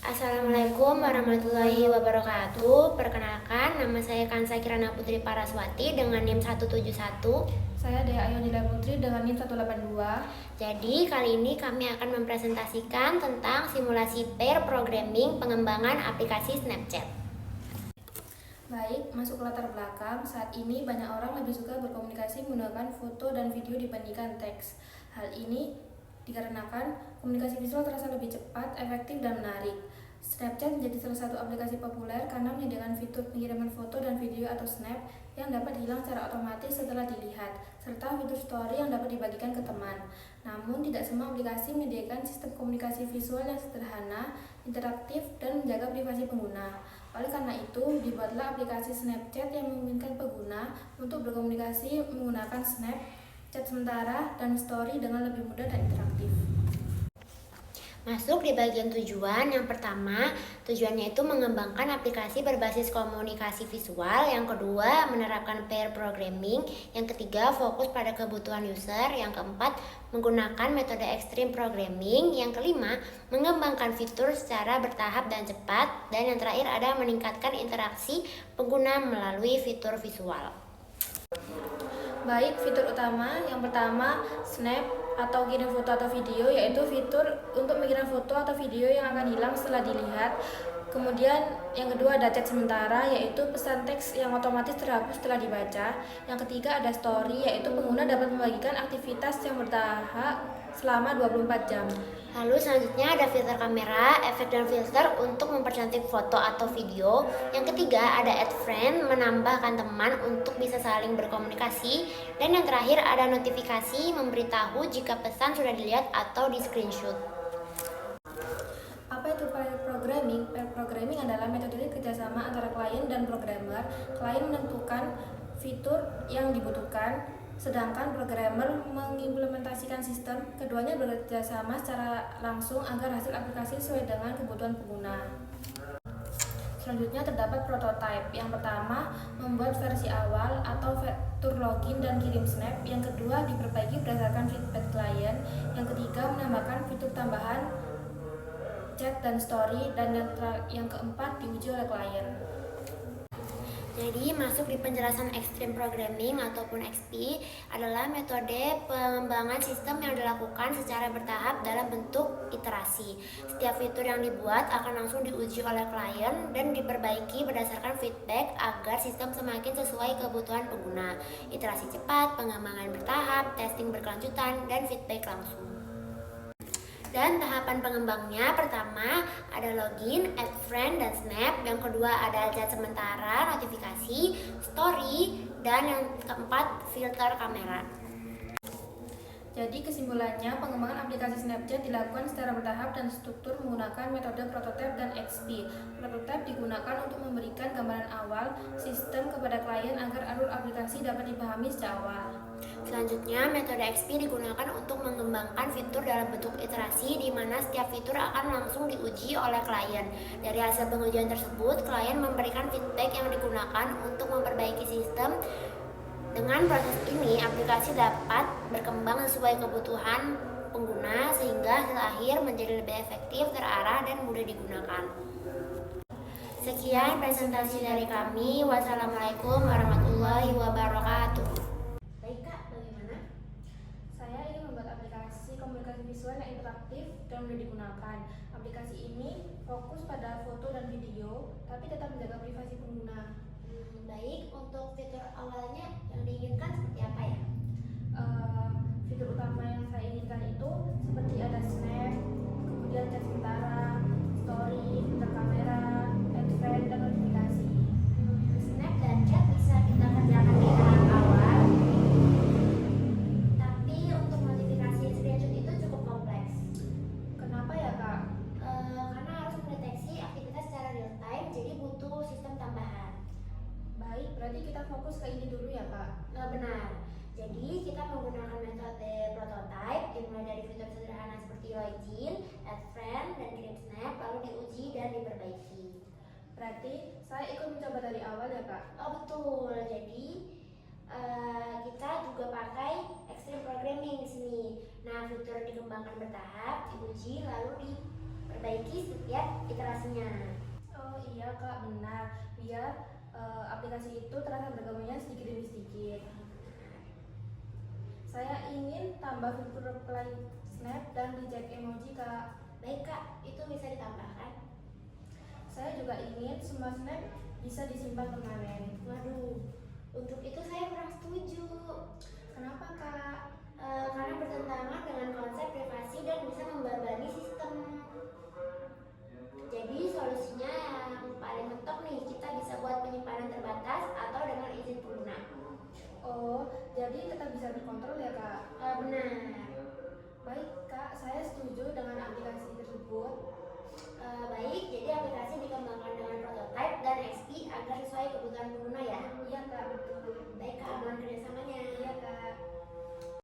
Assalamualaikum warahmatullahi wabarakatuh. Perkenalkan, nama saya Kansa Kirana Putri Paraswati dengan NIM 171. Saya Dea Ayonila Putri dengan NIM 182. Jadi kali ini kami akan mempresentasikan tentang simulasi pair programming pengembangan aplikasi Snapchat. Baik, masuk ke latar belakang. Saat ini banyak orang lebih suka berkomunikasi menggunakan foto dan video dibandingkan teks. Hal ini dikarenakan komunikasi visual terasa lebih cepat, efektif, dan menarik. Snapchat menjadi salah satu aplikasi populer karena menyediakan fitur pengiriman foto dan video atau snap yang dapat hilang secara otomatis setelah dilihat, serta fitur story yang dapat dibagikan ke teman. Namun, tidak semua aplikasi menyediakan sistem komunikasi visual yang sederhana, interaktif, dan menjaga privasi pengguna. Oleh karena itu, dibuatlah aplikasi Snapchat yang memungkinkan pengguna untuk berkomunikasi menggunakan Snap, chat sementara, dan story dengan lebih mudah dan interaktif. Masuk di bagian tujuan. Yang pertama, tujuannya itu mengembangkan aplikasi berbasis komunikasi visual. Yang kedua, menerapkan pair programming. Yang ketiga, fokus pada kebutuhan user. Yang keempat, menggunakan metode extreme programming. Yang kelima, mengembangkan fitur secara bertahap dan cepat. Dan yang terakhir ada meningkatkan interaksi pengguna melalui fitur visual. Baik, fitur utama yang pertama Snap atau kirim foto atau video, yaitu fitur untuk mengirim foto atau video yang akan hilang setelah dilihat. Kemudian yang kedua ada chat sementara, yaitu pesan teks yang otomatis terhapus setelah dibaca. Yang ketiga ada story, yaitu pengguna dapat membagikan aktivitas yang bertahap selama 24 jam. Lalu selanjutnya ada filter kamera, efek dan filter untuk mempercantik foto atau video. Yang ketiga ada add friend, menambahkan teman untuk bisa saling berkomunikasi. Dan yang terakhir ada notifikasi, memberitahu jika pesan sudah dilihat atau di screenshot. Apa itu pair programming? Pair programming adalah metode kerjasama antara klien dan programmer. Klien menentukan fitur yang dibutuhkan, sedangkan programmer mengimplementasikan sistem. Keduanya bekerja sama secara langsung agar hasil aplikasi sesuai dengan kebutuhan pengguna. Selanjutnya terdapat prototype. Yang pertama, membuat versi awal atau fitur login dan kirim snap. Yang kedua, diperbaiki berdasarkan feedback klien. Yang ketiga, menambahkan fitur tambahan chat dan story. Dan yang keempat, diuji oleh klien. Jadi masuk di penjelasan Extreme Programming ataupun XP adalah metode pengembangan sistem yang dilakukan secara bertahap dalam bentuk iterasi. Setiap fitur yang dibuat akan langsung diuji oleh klien dan diperbaiki berdasarkan feedback agar sistem semakin sesuai kebutuhan pengguna. Iterasi cepat, pengembangan bertahap, testing berkelanjutan, dan feedback langsung. Dan tahapan pengembangnya pertama ada login, add friend, dan snap. Yang kedua ada chat sementara, notifikasi, story, dan yang keempat filter kamera. Jadi kesimpulannya, pengembangan aplikasi Snapchat dilakukan secara bertahap dan struktur menggunakan metode prototype dan XP. Prototype digunakan untuk memberikan gambaran awal sistem kepada klien agar alur aplikasi dapat dipahami sejak awal. Selanjutnya, metode XP digunakan untuk mengembangkan fitur dalam bentuk iterasi di mana setiap fitur akan langsung diuji oleh klien. Dari hasil pengujian tersebut, klien memberikan feedback yang digunakan untuk memperbaiki sistem. Dengan proses ini, aplikasi dapat berkembang sesuai kebutuhan pengguna sehingga hasil akhir menjadi lebih efektif, terarah, dan mudah digunakan. Sekian presentasi dari kami. Wassalamualaikum warahmatullahi wabarakatuh. Baik Kak, bagaimana? Saya ingin membuat aplikasi komunikasi visual yang interaktif dan mudah digunakan. Aplikasi ini fokus pada foto dan video, tapi tetap menjaga privasi pengguna. Baik, untuk fitur awalnya yang diinginkan seperti apa ya? Fitur utama yang saya inginkan itu seperti ada snap, kemudian chat sementara, story, filter kamera, add friend, dan notifikasi. Snap dan chat bisa kita kerjakan di tahap awal, tapi untuk notifikasi screenshot itu cukup kompleks. Kenapa ya Kak? Karena harus mendeteksi aktivitas secara real time, jadi butuh sistem tambahan. Baik, berarti kita fokus ke ini dulu ya Kak? Benar. Jadi kita menggunakan metode prototype dimulai dari fitur sederhana seperti login, add friend, dan kirim snap, lalu diuji dan diperbaiki. Berarti saya ikut mencoba dari awal ya Kak? Oh betul. Jadi kita juga pakai extreme programming di sini. Nah, fitur dikembangkan bertahap, diuji, lalu perbaiki setiap iterasinya. Oh iya Kak, benar. Biar aplikasi itu terasa bergabungnya sedikit demi sedikit. Saya ingin tambah fitur reply snap dan reject emoji Kak. Baik Kak, itu bisa ditambahkan. Saya juga ingin semua snap bisa disimpan permanen. Waduh, untuk itu saya kurang setuju. Kenapa Kak? Karena bertentangan dengan konsep